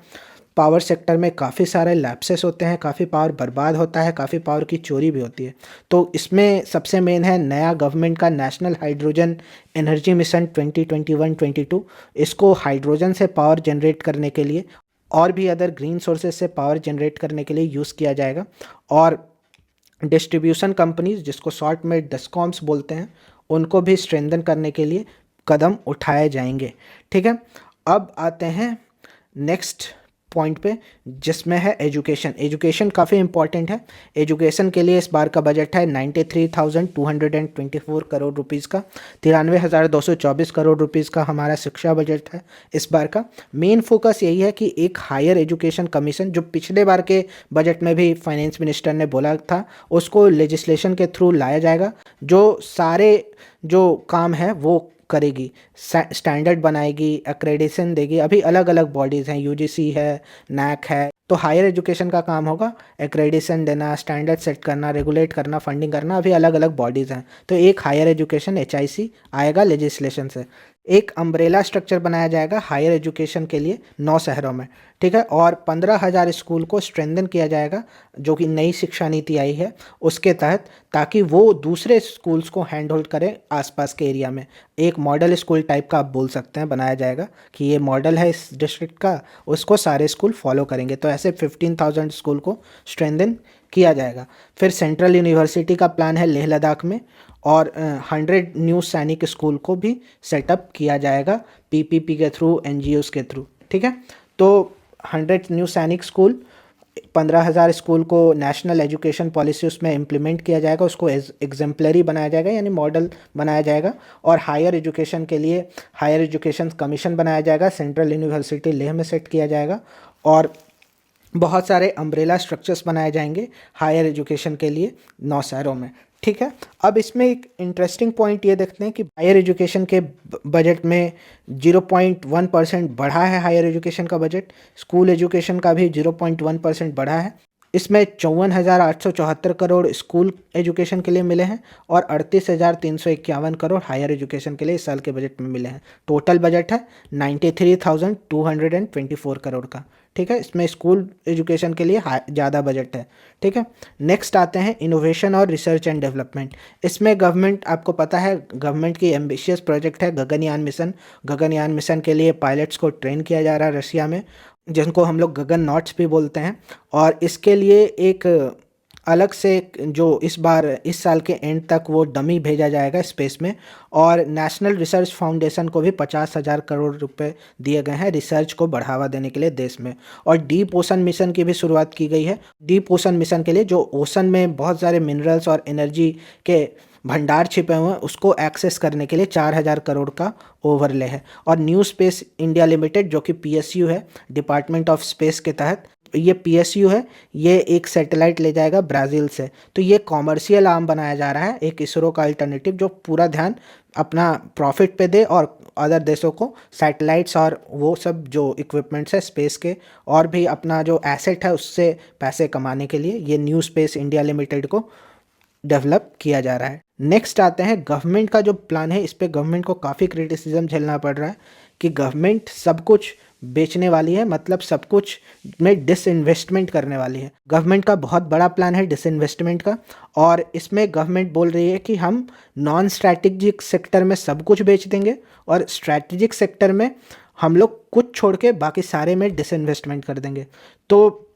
पावर सेक्टर में काफ़ी सारे लैप्सेस होते हैं, काफ़ी पावर बर्बाद होता है, काफ़ी पावर की चोरी भी होती है। तो इसमें सबसे मेन है नया गवर्नमेंट का नेशनल हाइड्रोजन एनर्जी मिशन 2021-22। इसको हाइड्रोजन से पावर जनरेट करने के लिए और भी अदर ग्रीन सोर्सेज से पावर जनरेट करने के लिए यूज़ किया जाएगा। और डिस्ट्रीब्यूशन कंपनीज, जिसको शॉर्ट में डिस्कॉम्स बोलते हैं, उनको भी स्ट्रेंथन करने के लिए कदम उठाए जाएंगे। ठीक है, अब आते हैं नेक्स्ट पॉइंट पे, जिसमें है एजुकेशन। एजुकेशन काफ़ी इंपॉर्टेंट है। एजुकेशन के लिए इस बार का बजट है 93,224 करोड़ रुपीज़ का। 93,224 करोड़ रुपीज़ का हमारा शिक्षा बजट है इस बार का। मेन फोकस यही है कि एक हायर एजुकेशन कमीशन, जो पिछले बार के बजट में भी फाइनेंस मिनिस्टर ने बोला था, उसको लेजिस्लेशन के थ्रू लाया जाएगा, जो सारे जो काम है वो करेगी, स्टैंडर्ड बनाएगी, एक्रेडिशन देगी। अभी अलग अलग बॉडीज़ हैं, यूजीसी है, नैक है, तो हायर एजुकेशन का काम होगा एक्रेडिशन देना, स्टैंडर्ड सेट करना, रेगुलेट करना, फंडिंग करना। अभी अलग अलग बॉडीज़ हैं, तो एक हायर एजुकेशन HIC आएगा लेजिस्लेशन से। एक अम्ब्रेला स्ट्रक्चर बनाया जाएगा हायर एजुकेशन के लिए 9 शहरों में। ठीक है, और 15,000 स्कूल को स्ट्रेंथन किया जाएगा, जो कि नई शिक्षा नीति आई है उसके तहत, ताकि वो दूसरे स्कूल्स को हैंड होल्ड करें आसपास के एरिया में। एक मॉडल स्कूल टाइप का आप बोल सकते हैं, बनाया जाएगा कि ये मॉडल है इस डिस्ट्रिक्ट का, उसको सारे स्कूल फॉलो करेंगे। तो ऐसे 15,000 स्कूल को स्ट्रेंथन किया जाएगा। फिर सेंट्रल यूनिवर्सिटी का प्लान है लेह लद्दाख में, और 100 न्यू सैनिक स्कूल को भी सेटअप किया जाएगा PPP के थ्रू, NGOs के थ्रू। ठीक है, तो 100 न्यू सैनिक स्कूल, 15,000 स्कूल को नेशनल एजुकेशन पॉलिसी उसमें इम्प्लीमेंट किया जाएगा, उसको एग्जेम्पलरी बनाया जाएगा, यानी मॉडल बनाया जाएगा। और हायर एजुकेशन के लिए हायर एजुकेशन कमीशन बनाया जाएगा, सेंट्रल यूनिवर्सिटी लेह में सेट किया जाएगा, और बहुत सारे अम्ब्रेला स्ट्रक्चर्स बनाए जाएंगे हायर एजुकेशन के लिए 9 शहरों में। ठीक है, अब इसमें एक इंटरेस्टिंग पॉइंट ये देखते हैं कि हायर एजुकेशन के बजट में 0.1% बढ़ा है हायर एजुकेशन का बजट। स्कूल एजुकेशन का भी 0.1% बढ़ा है। इसमें 54,874 करोड़ स्कूल एजुकेशन के लिए मिले हैं, और 38,351 करोड़ हायर एजुकेशन के लिए इस साल के बजट में मिले हैं। टोटल बजट है 93,224 करोड़ का। ठीक है, इसमें स्कूल एजुकेशन के लिए ज़्यादा बजट है। ठीक है, नेक्स्ट आते हैं इनोवेशन और रिसर्च एंड डेवलपमेंट। इसमें गवर्नमेंट, आपको पता है गवर्नमेंट की एम्बिशियस प्रोजेक्ट है गगनयान मिशन। गगनयान मिशन के लिए पायलट्स को ट्रेन किया जा रहा है रशिया में, जिनको हम लोग गगन नॉट्स भी बोलते हैं। और इसके लिए एक अलग से जो इस साल के एंड तक वो डमी भेजा जाएगा स्पेस में। और नेशनल रिसर्च फाउंडेशन को भी 50,000 करोड़ रुपए दिए गए हैं रिसर्च को बढ़ावा देने के लिए देश में। और डीप ओशन मिशन की भी शुरुआत की गई है। डीप ओशन मिशन के लिए, जो ओशन में बहुत सारे मिनरल्स और एनर्जी के भंडार छिपे हुए हैं, उसको एक्सेस करने के लिए 4,000 करोड़ का ओवरले है। और न्यू स्पेस इंडिया लिमिटेड, जो कि PSU है, डिपार्टमेंट ऑफ स्पेस के तहत ये PSU है, ये एक सैटेलाइट ले जाएगा ब्राज़ील से। तो ये कॉमर्शियल आर्म बनाया जा रहा है, एक इसरो का अल्टरनेटिव, जो पूरा ध्यान अपना प्रॉफिट पे दे और अदर देशों को सैटेलाइट्स और वो सब जो इक्विपमेंट्स है स्पेस के, और भी अपना जो एसेट है उससे पैसे कमाने के लिए ये न्यू स्पेस इंडिया लिमिटेड को डेवलप किया जा रहा है। नेक्स्ट आते हैं गवर्नमेंट का जो प्लान है। इस पे गवर्नमेंट को काफ़ी क्रिटिसिज्म झेलना पड़ रहा है कि गवर्नमेंट सब कुछ बेचने वाली है, मतलब सब कुछ में डिसइन्वेस्टमेंट करने वाली है। गवर्नमेंट का बहुत बड़ा प्लान है डिसइन्वेस्टमेंट का, और इसमें गवर्नमेंट बोल रही है कि हम नॉन स्ट्रैटेजिक सेक्टर में सब कुछ बेच देंगे, और स्ट्रैटेजिक सेक्टर में हम लोग कुछ छोड़ के बाकी सारे में डिसइन्वेस्टमेंट कर देंगे। तो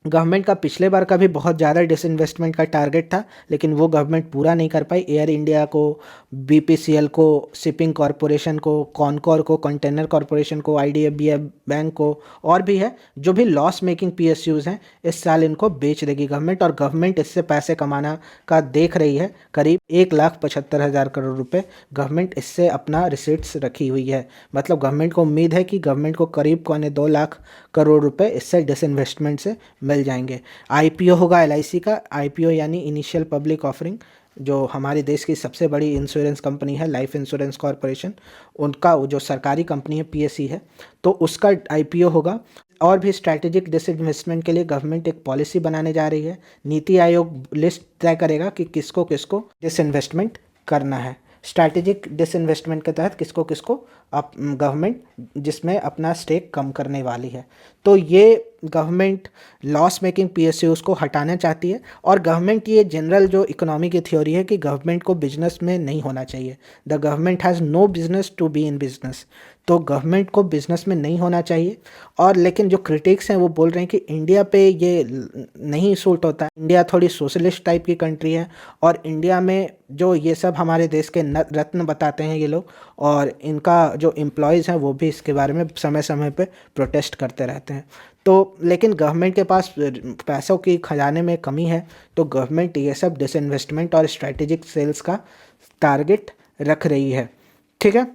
गवर्नमेंट का पिछले बार का भी बहुत ज़्यादा डिसइन्वेस्टमेंट का टारगेट था, लेकिन वो गवर्नमेंट पूरा नहीं कर पाई। एयर इंडिया को, BPCL को, शिपिंग कॉरपोरेशन को, कॉनकॉर को, कंटेनर कॉरपोरेशन को, IDFC बैंक को, और भी है जो भी लॉस मेकिंग PSUs हैं, इस साल इनको बेच देगी गवर्नमेंट। और गवर्नमेंट इससे पैसे कमाना का देख रही है, करीब 1,75,000 करोड़ रुपए गवर्नमेंट इससे अपना रिसीट्स रखी हुई है। मतलब गवर्नमेंट को उम्मीद है कि गवर्नमेंट को करीब 2 लाख करोड़ रुपए इससे डिसइन्वेस्टमेंट से मिल जाएंगे। IPO होगा LIC का। IPO यानी इनिशियल पब्लिक ऑफरिंग, जो हमारे देश की सबसे बड़ी इंश्योरेंस कंपनी है लाइफ इंश्योरेंस कॉरपोरेशन, उनका जो सरकारी कंपनी है PSE है, तो उसका IPO होगा। और भी स्ट्रैटेजिक डिसइन्वेस्टमेंट के लिए गवर्नमेंट एक पॉलिसी बनाने जा रही है। नीति आयोग लिस्ट तय करेगा कि किसको किसको डिसइन्वेस्टमेंट करना है। स्ट्रैटेजिक डिसइन्वेस्टमेंट के तहत किसको किसको गवर्नमेंट जिसमें अपना स्टेक कम करने वाली है। तो ये गवर्नमेंट लॉस मेकिंग पीएसयूज़ को हटाना चाहती है। और गवर्नमेंट, ये जनरल जो इकोनॉमी की थ्योरी है कि गवर्नमेंट को बिजनेस में नहीं होना चाहिए। The government has no business to be in business. तो गवर्नमेंट को बिजनेस में नहीं होना चाहिए। और लेकिन जो क्रिटिक्स हैं वो बोल रहे हैं कि इंडिया पे ये नहीं सूट होता। इंडिया थोड़ी सोशलिस्ट टाइप की कंट्री है और इंडिया में जो ये सब हमारे देश के रत्न बताते हैं ये लोग, और इनका जो एम्प्लॉयज़ हैं वो भी इसके बारे में समय समय पे प्रोटेस्ट करते रहते हैं। तो लेकिन गवर्नमेंट के पास पैसों की खजाने में कमी है, तो गवर्नमेंट ये सब डिसइन्वेस्टमेंट और स्ट्रेटेजिक सेल्स का टारगेट रख रही है। ठीक है,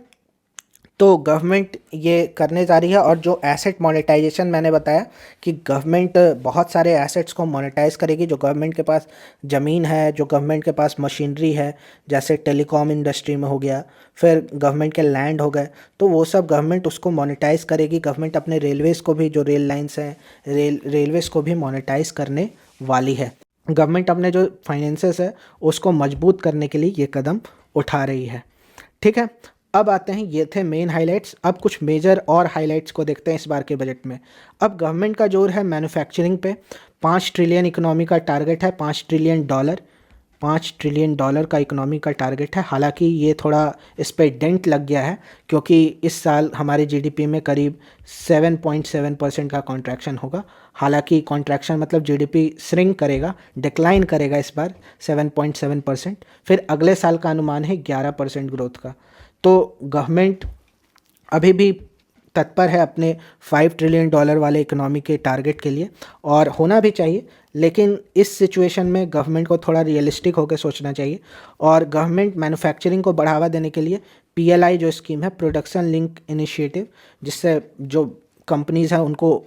तो गवर्नमेंट ये करने जा रही है। और जो एसेट मोनेटाइजेशन मैंने बताया कि गवर्नमेंट बहुत सारे एसेट्स को मोनेटाइज करेगी। जो गवर्नमेंट के पास ज़मीन है, जो गवर्नमेंट के पास मशीनरी है, जैसे टेलीकॉम इंडस्ट्री में हो गया, फिर गवर्नमेंट के लैंड हो गए, तो वो सब गवर्नमेंट उसको मोनेटाइज करेगी। गवर्नमेंट अपने रेलवेज़ को भी, जो रेल लाइन्स हैं, रेलवेज़ को भी मोनेटाइज करने वाली है। गवर्नमेंट अपने जो फाइनेंसेस है उसको मजबूत करने के लिए ये कदम उठा रही है। ठीक है, अब आते हैं, ये थे मेन हाइलाइट्स। अब कुछ मेजर और हाइलाइट्स को देखते हैं इस बार के बजट में। अब गवर्नमेंट का जोर है मैन्युफैक्चरिंग पे। 5 ट्रिलियन इकोनॉमी का टारगेट है, $5 ट्रिलियन का इकोनॉमी का टारगेट है। हालांकि ये थोड़ा इस पे डेंट लग गया है क्योंकि इस साल हमारे जीडीपी में करीब 7.7% का कॉन्ट्रैक्शन होगा। हालांकि कॉन्ट्रैक्शन मतलब जीडीपी श्रिंक करेगा, डिक्लाइन करेगा इस बार 7.7%। फिर अगले साल का अनुमान है 11% ग्रोथ का। तो गवर्नमेंट अभी भी तत्पर है अपने $5 ट्रिलियन वाले इकोनॉमी के टारगेट के लिए, और होना भी चाहिए। लेकिन इस सिचुएशन में गवर्नमेंट को थोड़ा रियलिस्टिक होकर सोचना चाहिए। और गवर्नमेंट मैन्युफैक्चरिंग को बढ़ावा देने के लिए पीएलआई जो स्कीम है, प्रोडक्शन लिंक इनिशिएटिव, जिससे जो कंपनीज़ हैं उनको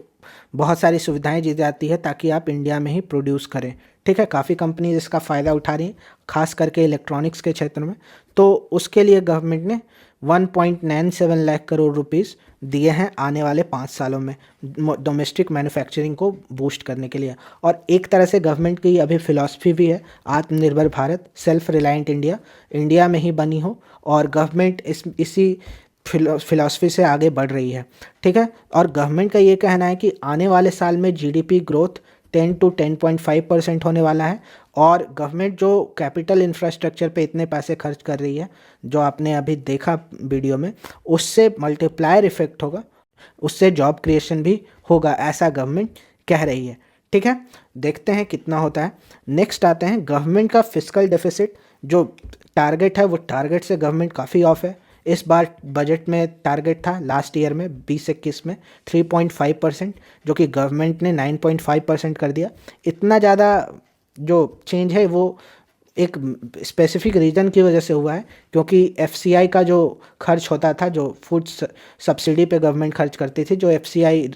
बहुत सारी सुविधाएं दी जाती है ताकि आप इंडिया में ही प्रोड्यूस करें। ठीक है, काफ़ी कंपनीज इसका फ़ायदा उठा रही हैं, खास करके इलेक्ट्रॉनिक्स के क्षेत्र में। तो उसके लिए गवर्नमेंट ने 1.97 लाख करोड़ रुपीस दिए हैं आने वाले 5 सालों में डोमेस्टिक मैन्युफैक्चरिंग को बूस्ट करने के लिए। और एक तरह से गवर्नमेंट की अभी फ़िलॉसफी भी है आत्मनिर्भर Bharat, self reliant India, India में ही बनी हो। और गवर्नमेंट इसी फिलॉसफी से आगे बढ़ रही है। ठीक है, और गवर्नमेंट का ये कहना है कि आने वाले साल में जीडीपी ग्रोथ 10 to 10.5% होने वाला है। और गवर्नमेंट जो कैपिटल इंफ्रास्ट्रक्चर पे इतने पैसे खर्च कर रही है, जो आपने अभी देखा वीडियो में, उससे मल्टीप्लायर इफेक्ट होगा, उससे जॉब क्रिएशन भी होगा, ऐसा गवर्नमेंट कह रही है। ठीक है, देखते हैं कितना होता है। नेक्स्ट आते हैं गवर्नमेंट का फिस्कल डेफिसिट। जो टारगेट है वो टारगेट से गवर्नमेंट काफ़ी ऑफ है। इस बार बजट में टारगेट था लास्ट ईयर में 2021 में 3.5%, जो कि गवर्नमेंट ने 9.5% कर दिया। इतना ज़्यादा जो चेंज है वो एक स्पेसिफिक रीज़न की वजह से हुआ है, क्योंकि एफसीआई का जो खर्च होता था, जो फूड सब्सिडी पे गवर्नमेंट खर्च करती थी, जो एफसीआई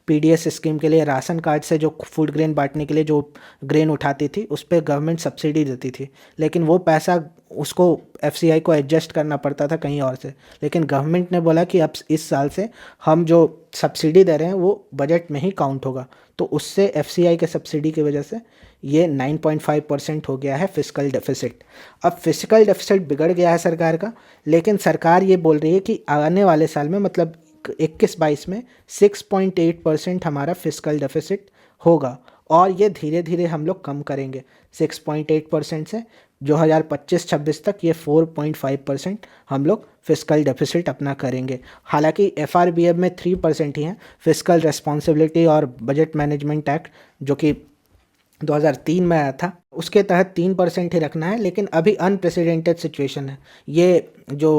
पीडीएस स्कीम के लिए राशन कार्ड से जो फूड ग्रेन बांटने के लिए जो ग्रेन उठाती थी, उस पर गवर्नमेंट सब्सिडी देती थी। लेकिन वो पैसा उसको एफसीआई को एडजस्ट करना पड़ता था कहीं और से। लेकिन गवर्नमेंट ने बोला कि अब इस साल से हम जो सब्सिडी दे रहे हैं वो बजट में ही काउंट होगा। तो उससे एफसीआई के सब्सिडी की वजह से ये 9.5% हो गया है फिस्कल डेफिसिट। अब फिस्कल डेफिसिट बिगड़ गया है सरकार का, लेकिन सरकार ये बोल रही है कि आने वाले साल में मतलब 21-22 में 6.8% हमारा फिस्कल डेफिसिट होगा। और ये धीरे धीरे हम लोग कम करेंगे 6.8% से 2025-26 तक ये 4.5% हम लोग फिस्कल डेफिसिट अपना करेंगे। हालांकि एफआरबीएम में 3% ही है। फिस्कल रिस्पॉन्सिबिलिटी और बजट मैनेजमेंट एक्ट जो कि 2003 में आया था, उसके तहत 3% ही रखना है। लेकिन अभी अनप्रेसिडेंटेड सिचुएशन है। ये जो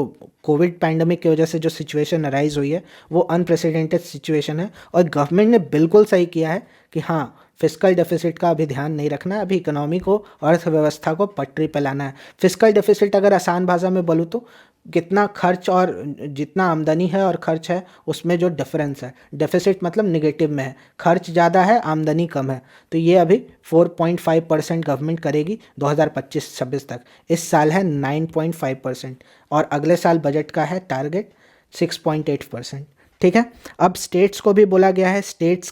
कोविड पैंडमिक की वजह से जो सिचुएशन अराइज हुई है वो अनप्रेसिडेंटेड सिचुएशन है। और गवर्नमेंट ने बिल्कुल सही किया है कि हाँ, फिस्कल डेफिसिट का अभी ध्यान नहीं रखना है, अभी इकोनॉमी को, अर्थव्यवस्था को पटरी पे लाना है। फिस्कल डेफिसिट अगर आसान भाषा में बोलूँ तो कितना खर्च और जितना आमदनी है और खर्च है उसमें जो डिफरेंस है, डेफिसिट मतलब निगेटिव में है, खर्च ज़्यादा है आमदनी कम है। तो ये अभी 4.5% गवर्नमेंट करेगी 2025-26 तक। इस साल है 9.5% और अगले साल बजट का है टारगेट 6.8%। ठीक है, अब स्टेट्स को भी बोला गया है, स्टेट्स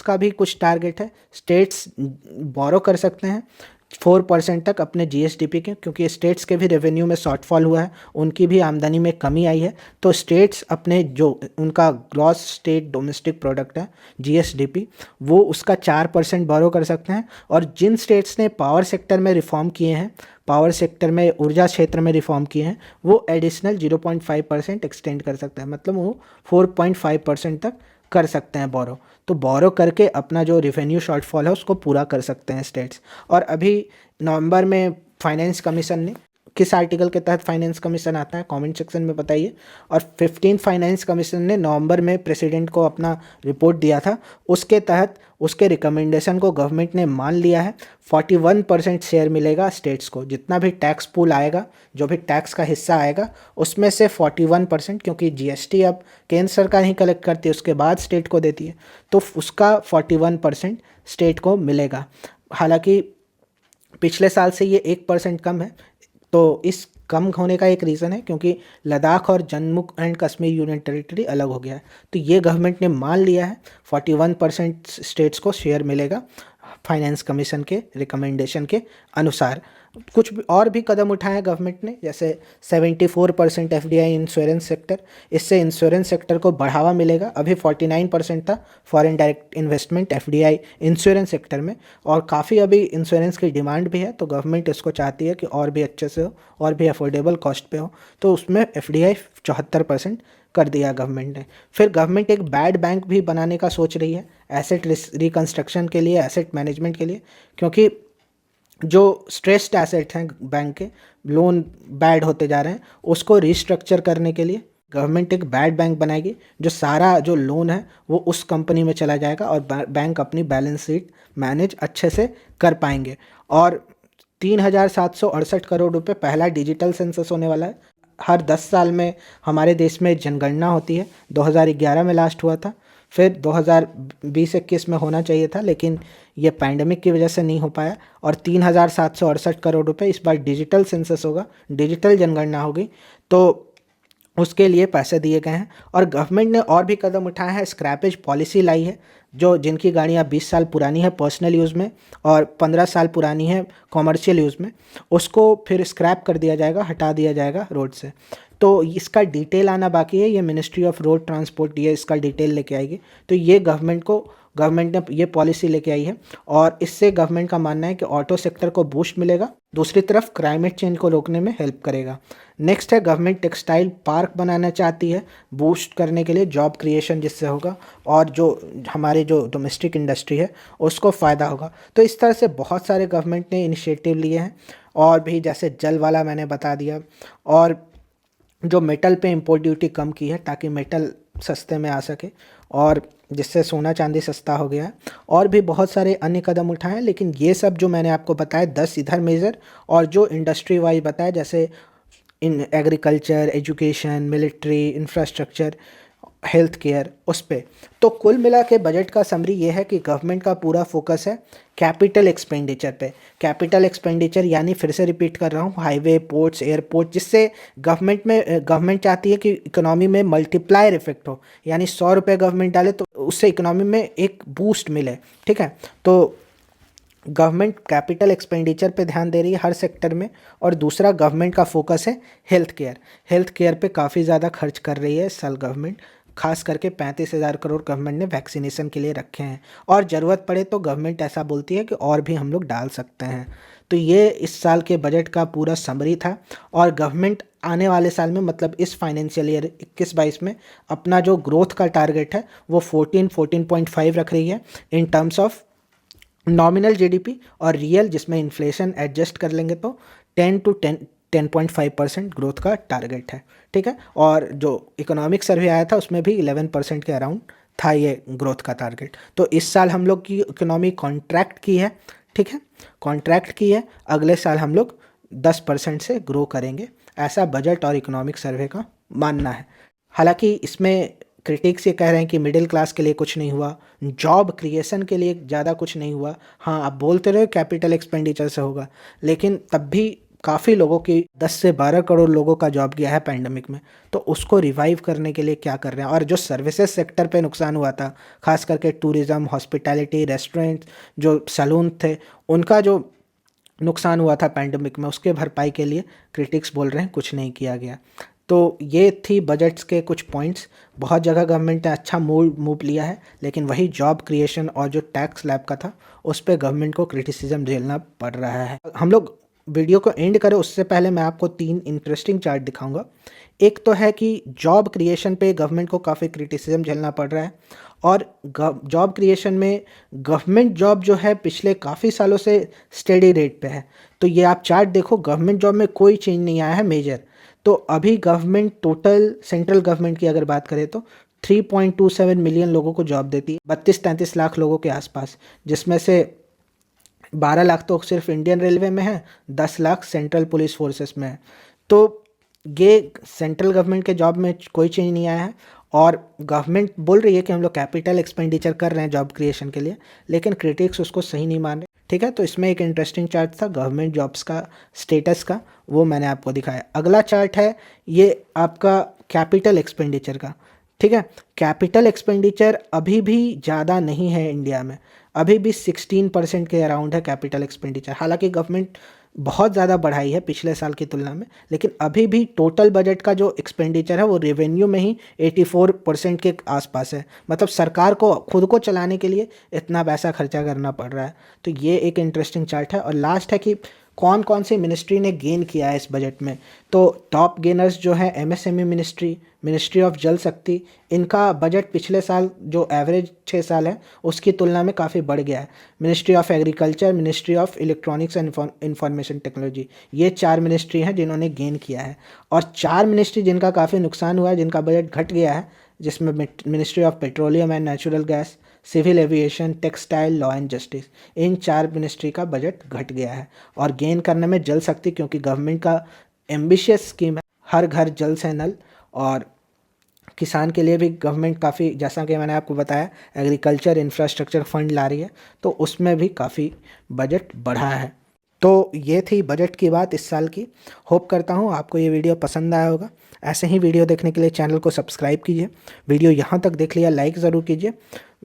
का भी कुछ टारगेट है। स्टेट्स बोरो कर सकते हैं 4% तक अपने जीएसडीपी के, क्योंकि स्टेट्स के भी रेवेन्यू में शॉर्टफॉल हुआ है, उनकी भी आमदनी में कमी आई है, तो स्टेट्स अपने जो उनका ग्रॉस स्टेट डोमेस्टिक प्रोडक्ट है जीएसडीपी, वो उसका 4% बोरो कर सकते हैं। और जिन स्टेट्स ने पावर सेक्टर में रिफॉर्म किए हैं, पावर सेक्टर में ऊर्जा क्षेत्र में रिफॉर्म किए हैं, वो एडिशनल 0.5% एक्सटेंड कर सकते हैं, मतलब वो 4.5% तक कर सकते हैं बोरो। तो बोरो करके अपना जो रेवेन्यू शॉर्टफॉल है उसको पूरा कर सकते हैं स्टेट्स। और अभी नवंबर में फाइनेंस कमीशन ने, किस आर्टिकल के तहत फाइनेंस कमीशन आता है कमेंट सेक्शन में बताइए। और 15 फाइनेंस कमीशन ने नवंबर में प्रेसिडेंट को अपना रिपोर्ट दिया था, उसके तहत उसके रिकमेंडेशन को गवर्नमेंट ने मान लिया है। 41% शेयर मिलेगा स्टेट्स को, जितना भी टैक्स पूल आएगा, जो भी टैक्स का हिस्सा आएगा उसमें से 41%, क्योंकि जीएसटी अब केंद्र सरकार ही कलेक्ट करती है, उसके बाद स्टेट को देती है, तो उसका 41% स्टेट को मिलेगा। हालांकि पिछले साल से ये 1% कम है, तो इस कम होने का एक रीज़न है क्योंकि लद्दाख और Jammu and Kashmir union territory अलग हो गया है, तो ये गवर्नमेंट ने मान लिया है 41% स्टेट्स को शेयर मिलेगा फाइनेंस कमीशन के रिकमेंडेशन के अनुसार। कुछ भी और भी कदम उठाए गवर्नमेंट ने, जैसे 74% एफडीआई इंश्योरेंस सेक्टर, इससे इंश्योरेंस सेक्टर को बढ़ावा मिलेगा। अभी 49% था foreign direct investment FDI insurance sector में, और काफ़ी अभी इंश्योरेंस की डिमांड भी है, तो गवर्नमेंट इसको चाहती है कि और भी अच्छे से हो और भी अफोर्डेबल कॉस्ट पे हो, तो उसमें एफडीआई 74% कर दिया गवर्नमेंट ने। फिर गवर्नमेंट एक बैड बैंक भी बनाने का सोच रही है एसेट रिकंस्ट्रक्शन के लिए, एसेट मैनेजमेंट के लिए, क्योंकि जो स्ट्रेस्ड एसेट्स हैं बैंक के, लोन बैड होते जा रहे हैं, उसको रिस्ट्रक्चर करने के लिए गवर्नमेंट एक बैड बैंक बनाएगी, जो सारा जो लोन है वो उस कंपनी में चला जाएगा और बैंक अपनी बैलेंस शीट मैनेज अच्छे से कर पाएंगे। और 3,768 करोड़ रुपए पहला डिजिटल सेंसस होने वाला है। हर 10 साल में हमारे देश में जनगणना होती है, 2011 में लास्ट हुआ था, फिर 2020-21 में होना चाहिए था, लेकिन ये पैंडमिक की वजह से नहीं हो पाया। और 3,768 करोड़ रुपए इस बार डिजिटल सेंसस होगा, डिजिटल जनगणना होगी, तो उसके लिए पैसे दिए गए हैं। और गवर्नमेंट ने और भी कदम उठाए हैं, स्क्रैपेज पॉलिसी लाई है, जो जिनकी गाड़ियाँ 20 साल पुरानी है पर्सनल यूज़ में और 15 साल पुरानी है कॉमर्शियल यूज़ में, उसको फिर स्क्रैप कर दिया जाएगा, हटा दिया जाएगा रोड से। तो इसका डिटेल आना बाकी है, ये मिनिस्ट्री ऑफ रोड ट्रांसपोर्ट ये इसका डिटेल लेके आएगी। तो ये गवर्नमेंट ने ये पॉलिसी लेके आई है, और इससे गवर्नमेंट का मानना है कि ऑटो सेक्टर को बूस्ट मिलेगा, दूसरी तरफ क्लाइमेट चेंज को रोकने में हेल्प करेगा। नेक्स्ट है, गवर्नमेंट टेक्सटाइल पार्क बनाना चाहती है बूस्ट करने के लिए, जॉब क्रिएशन जिससे होगा और जो हमारे जो डोमेस्टिक इंडस्ट्री है उसको फ़ायदा होगा। तो इस तरह से बहुत सारे गवर्नमेंट ने इनिशिएटिव लिए हैं, और भी जैसे जल वाला मैंने बता दिया, और जो मेटल पे इंपोर्ट ड्यूटी कम की है ताकि मेटल सस्ते में आ सके, और जिससे सोना चांदी सस्ता हो गया है। और भी बहुत सारे अन्य कदम उठाए हैं, लेकिन ये सब जो मैंने आपको बताया 10 इधर मेजर, और जो इंडस्ट्री वाइज बताया जैसे in agriculture, education, military, infrastructure, health care, उस पे। तो कुल मिला के बजट का समरी ये है कि गवर्नमेंट का पूरा फोकस है कैपिटल एक्सपेंडिचर पे। कैपिटल एक्सपेंडिचर यानी, फिर से रिपीट कर रहा हूँ, हाईवे, पोर्ट्स, एयरपोर्ट, जिससे गवर्नमेंट चाहती है कि इकोनॉमी में मल्टीप्लायर इफेक्ट हो, यानी 100 रुपये गवर्नमेंट डाले तो उससे इकोनॉमी में एक बूस्ट मिले, ठीक है। तो गवर्नमेंट कैपिटल एक्सपेंडिचर पे ध्यान दे रही है हर सेक्टर में। और दूसरा, गवर्नमेंट का फोकस है हेल्थ केयर। हेल्थ केयर पे काफ़ी ज़्यादा खर्च कर रही है इस साल गवर्नमेंट, खास करके 35,000 करोड़ गवर्नमेंट ने वैक्सीनेशन के लिए रखे हैं, और ज़रूरत पड़े तो गवर्नमेंट ऐसा बोलती है कि और भी हम लोग डाल सकते हैं। तो ये इस साल के बजट का पूरा समरी था। और गवर्नमेंट आने वाले साल में, मतलब इस फाइनेंशियल ईयर 21-22 में, अपना जो ग्रोथ का टारगेट है वो 14.5 रख रही है in terms of nominal GDP, और रियल जिसमें इन्फ्लेशन एडजस्ट कर लेंगे तो 10.5% ग्रोथ का टारगेट है, ठीक है। और जो इकोनॉमिक सर्वे आया था उसमें भी 11% के अराउंड था ये ग्रोथ का टारगेट। तो इस साल हम लोग की इकोनॉमी कॉन्ट्रैक्ट की है, ठीक है, कॉन्ट्रैक्ट की है। अगले साल हम लोग 10% से ग्रो करेंगे, ऐसा बजट और इकोनॉमिक सर्वे का मानना है। हालांकि इसमें क्रिटिक्स ये कह रहे हैं कि मिडिल क्लास के लिए कुछ नहीं हुआ, जॉब क्रिएशन के लिए ज़्यादा कुछ नहीं हुआ। हाँ, आप बोलते रहे कैपिटल एक्सपेंडिचर से होगा, लेकिन तब भी काफ़ी लोगों की 10 से 12 करोड़ लोगों का जॉब गया है पैंडमिक में, तो उसको रिवाइव करने के लिए क्या कर रहे हैं। और जो सर्विसेज सेक्टर पे नुकसान हुआ था, खास करके टूरिज़्म, हॉस्पिटैलिटी, रेस्टोरेंट, जो सैलून थे, उनका जो नुकसान हुआ था पैंडेमिक में, उसके भरपाई के लिए क्रिटिक्स बोल रहे हैं कुछ नहीं किया गया। तो ये थी बजट्स के कुछ पॉइंट्स। बहुत जगह गवर्नमेंट ने अच्छा मूव लिया है, लेकिन वही जॉब क्रिएशन और जो टैक्स स्लैब का था उस पर गवर्नमेंट को क्रिटिसिज्म झेलना पड़ रहा है। हम लोग वीडियो को एंड करें उससे पहले मैं आपको 3 इंटरेस्टिंग चार्ट दिखाऊंगा। एक तो है कि जॉब क्रिएशन पे गवर्नमेंट को काफ़ी क्रिटिसिज्म झेलना पड़ रहा है, और जॉब क्रिएशन में गवर्नमेंट जॉब जो है पिछले काफ़ी सालों से स्टेडी रेट पे है। तो ये आप चार्ट देखो, गवर्नमेंट जॉब में कोई चेंज नहीं आया है मेजर। तो अभी गवर्नमेंट टोटल सेंट्रल गवर्नमेंट की अगर बात करें तो 3.27 मिलियन लोगों को जॉब देती है, 32-33 लाख लोगों के आसपास, जिसमें से 12 लाख तो सिर्फ इंडियन रेलवे में है, 10 लाख सेंट्रल पुलिस फोर्सेस में है। तो ये सेंट्रल गवर्नमेंट के जॉब में कोई चेंज नहीं आया है, और गवर्नमेंट बोल रही है कि हम लोग कैपिटल एक्सपेंडिचर कर रहे हैं जॉब क्रिएशन के लिए, लेकिन क्रिटिक्स उसको सही नहीं मान रहे। ठीक है, तो इसमें एक इंटरेस्टिंग चार्ट था गवर्नमेंट जॉब्स का स्टेटस का, वो मैंने आपको दिखाया। अगला चार्ट है ये आपका कैपिटल एक्सपेंडिचर का। ठीक है, कैपिटल एक्सपेंडिचर अभी भी ज़्यादा नहीं है इंडिया में, अभी भी 16% के अराउंड है कैपिटल एक्सपेंडिचर। हालांकि गवर्नमेंट बहुत ज़्यादा बढ़ाई है पिछले साल की तुलना में, लेकिन अभी भी टोटल बजट का जो एक्सपेंडिचर है वो रेवेन्यू में ही 84% के आसपास है। मतलब सरकार को खुद को चलाने के लिए इतना पैसा खर्चा करना पड़ रहा है। तो ये एक इंटरेस्टिंग चार्ट है। और लास्ट है कि कौन कौन सी मिनिस्ट्री ने गेन किया है इस बजट में। तो टॉप गेनर्स जो है एमएसएमई मिनिस्ट्री, मिनिस्ट्री ऑफ जल शक्ति, इनका बजट पिछले साल जो एवरेज 6 साल है उसकी तुलना में काफ़ी बढ़ गया है। Ministry of agriculture, ministry of electronics and information technology, ये 4 मिनिस्ट्री हैं जिन्होंने गेन किया है। और 4 मिनिस्ट्री जिनका काफ़ी नुकसान हुआ है, जिनका बजट घट गया है, जिसमें ministry of petroleum and natural gas, civil aviation, textile, law and justice, इन 4 मिनिस्ट्री का बजट घट गया है। और गेन करने में जल शक्ति, क्योंकि गवर्नमेंट का एम्बिशियस स्कीम है हर घर जल से नल, और किसान के लिए भी गवर्नमेंट काफ़ी, जैसा कि मैंने आपको बताया, एग्रीकल्चर इंफ्रास्ट्रक्चर फंड ला रही है, तो उसमें भी काफ़ी बजट बढ़ा है। तो ये थी बजट की बात इस साल की। होप करता हूँ आपको ये वीडियो पसंद आया होगा। ऐसे ही वीडियो देखने के लिए चैनल को सब्सक्राइब कीजिए। वीडियो यहाँ तक देख लिया, लाइक ज़रूर कीजिए,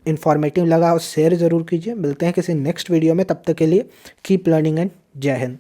इन्फॉर्मेटिव लगा और शेयर ज़रूर कीजिए। मिलते हैं किसी नेक्स्ट वीडियो में, तब तक के लिए कीप लर्निंग एंड जय हिंद।